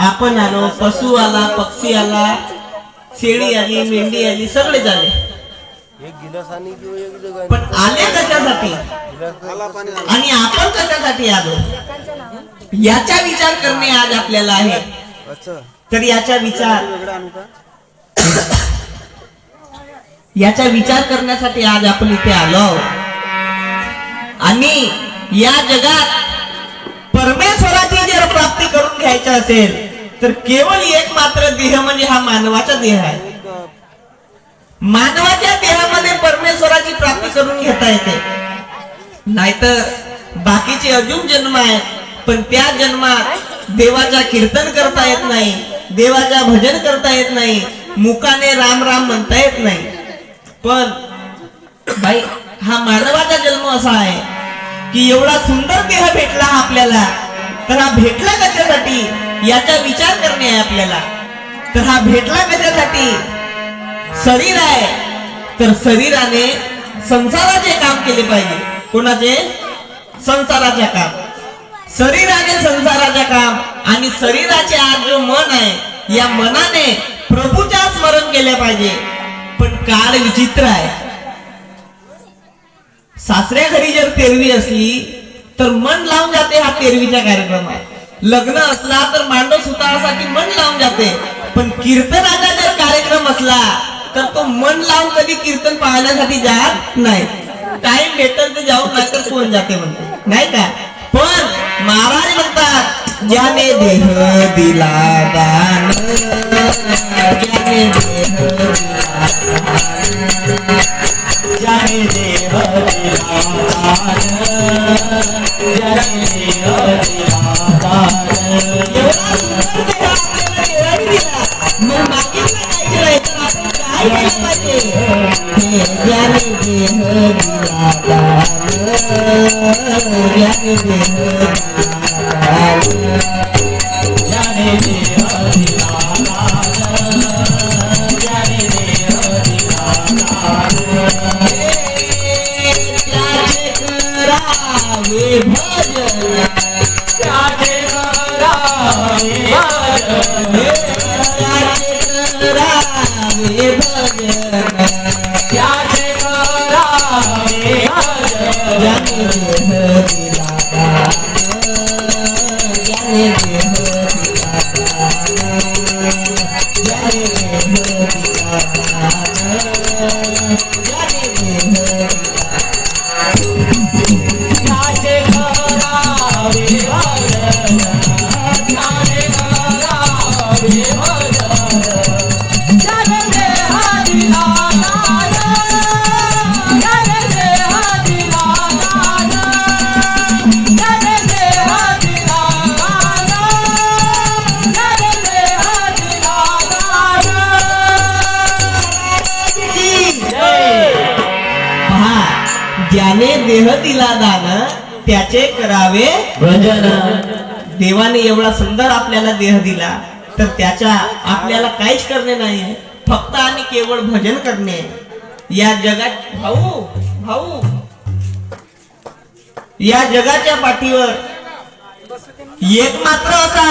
आपण आलो, पशु आला, पक्षी आला, शेळी आली, मेंढी आली, सगळे झाले. पण आले कशासाठी आणि आपण कशासाठी आलो याचा विचार करणे आज आपल्याला आहे. तर याचा विचार करण्यासाठी आज आपण इथे आलो. आणि या जगात परमेश्वराची जर प्राप्ती करून घ्यायची असेल तर केवळ एक मात्र देह म्हणजे हा मानवाचा देह आहे. मानवाच्या देहामध्ये परमेश्वराची प्राप्ती करून घेता येते. नाहीतर बाकीचे अजून जन्म आहेत, पण त्या जन्मात देवाचा कीर्तन करता येत नाही, देवाचा भजन करता येत नाही, मुखाने राम राम म्हणता येत नाही. पण भाई हा मानवाचा जन्म असा आहे की एवढा सुंदर देह भेटला आपल्याला. तर हा भेटला कशासाठी याचा विचार करणे आहे आपल्याला. तर हा भेटला कशासाठी? शरीर आहे, तर शरीराने संसाराचे काम केले पाहिजे. कोणाचे? संसाराचे काम. शरीराने संसाराचे काम. आणि शरीराचे आज जो मन आहे या मनाने प्रभूचा स्मरण केले पाहिजे. पण काळ विचित्र आहे. सासऱ्या घरी जर तेरवी असली तर मन लावून जाते हा तेरवीचा कार्यक्रम आहे. लग्न असला तर मांडव सुतारासाठी मन लावून जाते. पण कीर्तनाचा जर कार्यक्रम असला तर तो मन लावून कधी कीर्तन पाहण्यासाठी जात नाही. टाइम भेटल तर जाऊन नाही तर कोण जाते म्हणते, नाही का? पण महाराज म्हणतात ज्याने देह दिला दान, ज्याने देह दिला दान, ज्याने देह दिला दान, ज्याने देह दिला दान. मग बाकी काय केलं पाहिजे? ज्याने देह दिला दान, ज्याने देह दिला दान, ज्याने देह दिला दान, ज्याने देह दिला दान, त्याचे करावे भजन, त्याचे करावे भजन, त्याचे करावे भजन, त्याचे करावे भजन. ज्याने देह दिला दान, ज्याने देह दिला दान, ज्याने देह दिला दान, ज्याने देह दिला त्याचे करावे भजन, त्याचे करावे भजन. ज्याने देह दिला दान, ज्याने देह दिला दान, ज्याने देह दिला दान, ज्याने देह दिला दान. पहा, ज्याने देह दिला दान त्याचे करावे भजन. देवाने एवढा सुंदर आपल्याला देह दिला तर त्याच्या आपल्याला काहीच करणे नाही, फक्त आणि केवळ भजन करणे. या जगात भाऊ या जगाच्या पाठीवर एक मात्र असा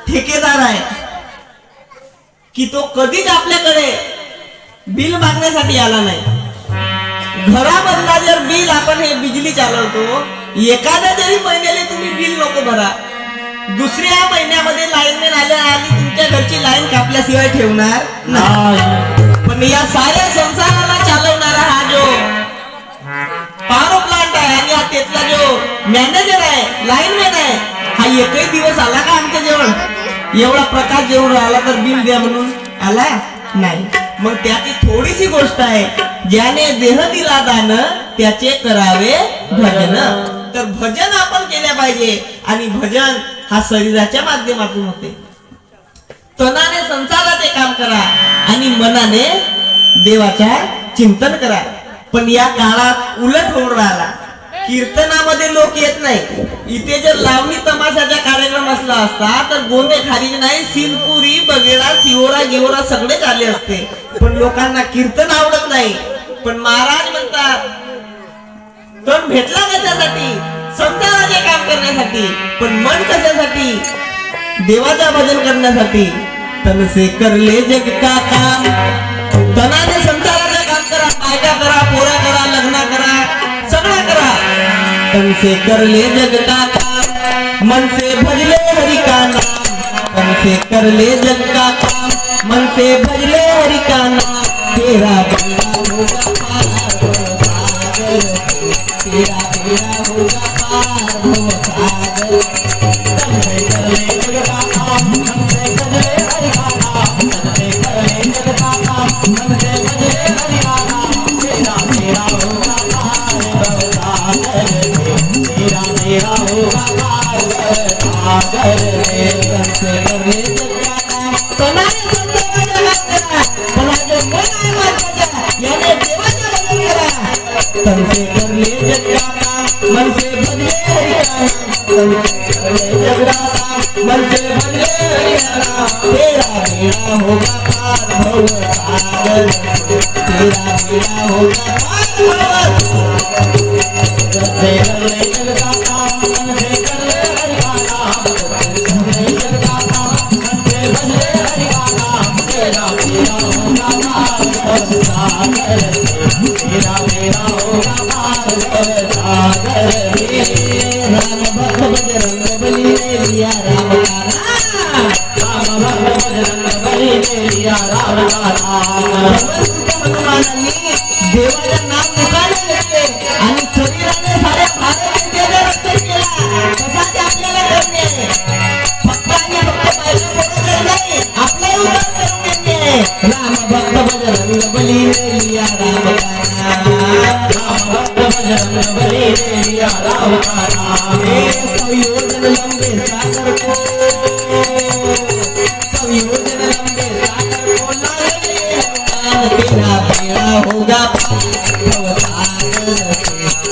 ठेकेदार आहे की तो कधीच आपल्याकडे बिल मागण्यासाठी आला नाही. घरामधला जर बिल आपण हे बिजली चालवतो, एखाद्या जरी महिन्याला तुम्ही बिल नको भरा, दुसऱ्या महिन्यामध्ये लाईनमॅन आली तुमच्या घरची लाईन कापल्याशिवाय ठेवणार नाही. पण या साऱ्या संसाराला चालवणारा हा जो पॉवर प्लांट आहे आणि हा त्यातला जो मॅनेजर आहे, लाईनमॅन आहे, हा एकही दिवस आला का आमच्या जवळ? एवढा प्रकाश जवळ आला तर बिल द्या म्हणून आला नाही. मग त्याची थोडीशी गोष्ट आहे, ज्याने देह दिला दान त्याचे करावे भजन. तर भजन आपण केले पाहिजे. आणि भजन हा शरीराच्या माध्यमातून होते. तनाने संसाराचे काम करा आणि मनाने देवाचा चिंतन करा. पण या काळात उलट होऊन राहिला. कीर्तनामध्ये लोक येत नाही. इथे जर लावणी तमाशाचा कार्यक्रम असला असता तर गोंदे खारीज नाही, सिलपुरी बगेरा सिओरा गिओरा सगळेच आले असते. पण लोकांना कीर्तन आवडत नाही. पण महाराज म्हणतात तन भेटला कशासाठी? संसाराचे काम करण्यासाठी. पण मन कशासाठी? देवाचा भजन करण्यासाठी तन से करले जग का काम, तनाने संसाराचं काम करा, बायका करा, पोरा करा, लग्न करा, सगळं करा. तन से करले जग का काम, मन से भजले हरि का नाम. तन से करले जग का काम, मन से भजले हरि का नाम. तेरा बेड़ा होगा पार भव सागर, तेरा बेड़ा होगा पार भव सागर. तन से करले जग का काम, मन से भजले हरि का नाम. तन से करले जग का काम, मन से भजले हरि का नाम. तेरा बेड़ा होगा पार भव सागर, तेरा बेड़ा होगा पार भव सागर. तन से करले जग का काम, तनाने संसाराचं काम करा, तनाचे मन आहे माझ्या याने देवाचे भजन करा. तन से करले जग का काम, मन से भजले हरि का नाम. तन से करले जग का काम, मन से भजले हरि का नाम. तेरा बेड़ा होगा पार भव सागर, तेरा बेड़ा होगा पार भव सागर. तन से करले जग का काम, मन से करले हरि का नाम. तन से करले जग का काम, मन से भजले हरि का नाम. तेरा बेड़ा होगा पार भव सागर, तेरा बेड़ा होगा पार भव सागर. राम भक्त बजरंग बली ने लिया राम का नाम, राम भक्त बजरंग बली ने लिया राम का नाम. हनुमानांनी देवाचं नाम मुखाने घेतले आणि शरीराने साऱ्या भारताचे रक्षण केला. कसा ते आपल्याला करणे, फक्त आणि फक्त पाहिजे बरोबर नाही, आपलाही उद्धार करून घेणे. राम भक्त बजरंग बली ने लिया राम का नाम, राम भक्त बजरंग बली ने लिया राम का नाम. संयोजन लंबे सागर को, संयोजन लंबे सागर को लाए हनुमान. तेरा बेड़ा होगा पार भव सागर,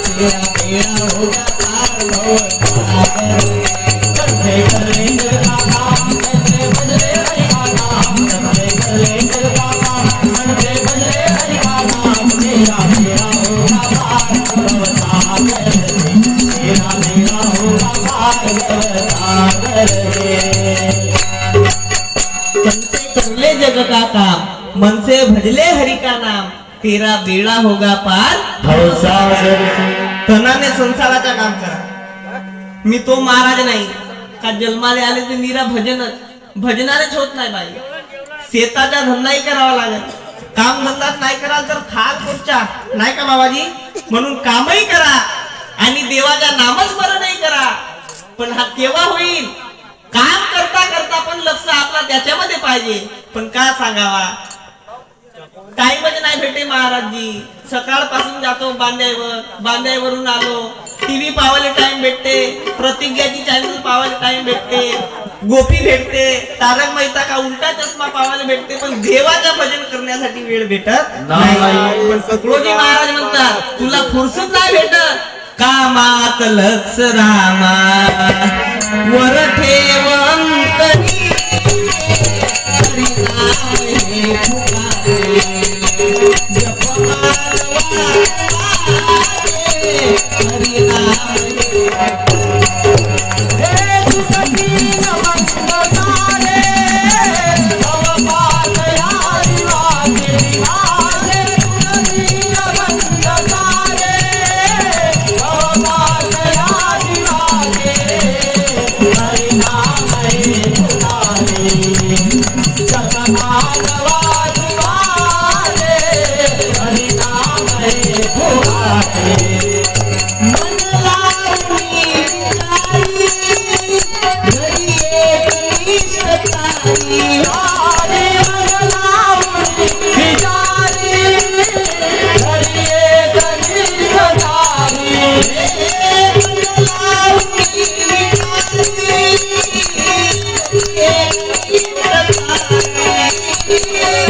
तेरा बेड़ा होगा पार भव सागर. तन से करले जग का काम, मन से भजले हरि का नाम. तन से करले जग का काम, मन से भजले हरि का नाम. तेरा बेड़ा होगा पार भव सागर, तेरा बेड़ा होगा पार भव सागर. तन से करले जग का काम, मन से भजले हरि का नाम. तेरा बेड़ा होगा पार भव सागर. तनाने संसाराचं काम करा. मी तो महाराज नाही का जन्माला आले ते निरा भजनच, भजनानेच होत नाही बाई. शेताचा धंदाही करावा लागेल. काम धंदाच नाही कराल तर खाल पुढच्या नाही का बाबाजी. म्हणून कामही करा आणि देवाच्या नामस्मरणही करा. पण हा केव्हा होईल, काम करता करता पण लक्ष आपला त्याच्यामध्ये पाहिजे. पण का सांगावा, टाइमच नाही भेटे महाराजजी. सकाळपासून जातो बांद्यावर, बांद्यावरून आलो, टीव्ही पावायला टाइम भेटते, प्रतिज्ञाची चॅनल पावायला टाइम भेटते, गोपी भेटते, तारक मेहता का उलटा चष्मा पावायला भेटते, पण देवाचं भजन करण्यासाठी वेळ भेटत नाही. पण सकळोजी महाराज म्हणतात तुला फुरसत नाही भेटत, कामात लक्ष रामा वर ठेवंतरी. हरि नाम हे पुकारे, जप मानवा हरि नाम हे सुखी नमन तारे. भव पात यारी वागे वागे, सुखी नमन तारे. भव पात यारी वागे, हरि नाम हे पुकारे. जप मानवा वागे, हरि नाम हे पुकारे. मन लावणी विचारी, घरी एक निष्ठारी. वारे मन लावणी विचारी, घरी एक निष्ठारी. मन लावणी विचारी, घरी एक निष्ठारी.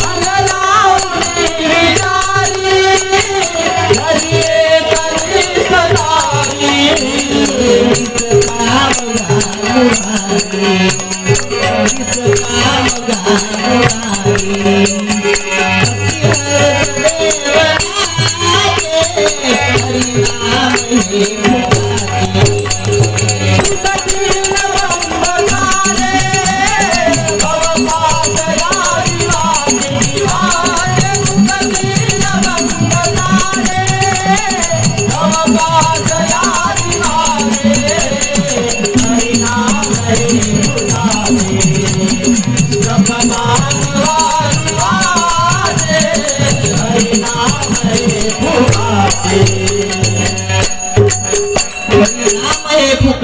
मन लावणी विचारी, घरी एक निष्ठारी. काम गामुरारी, काम गामुरारी. हरि नाम हे पुकारे.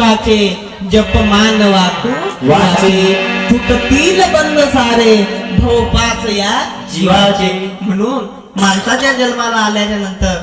सुखाचे जप मान वाकू वाचे तुटतील बंद सारे भवपास या जीवाचे. म्हणून माणसाच्या जन्माला आल्याच्या नंतर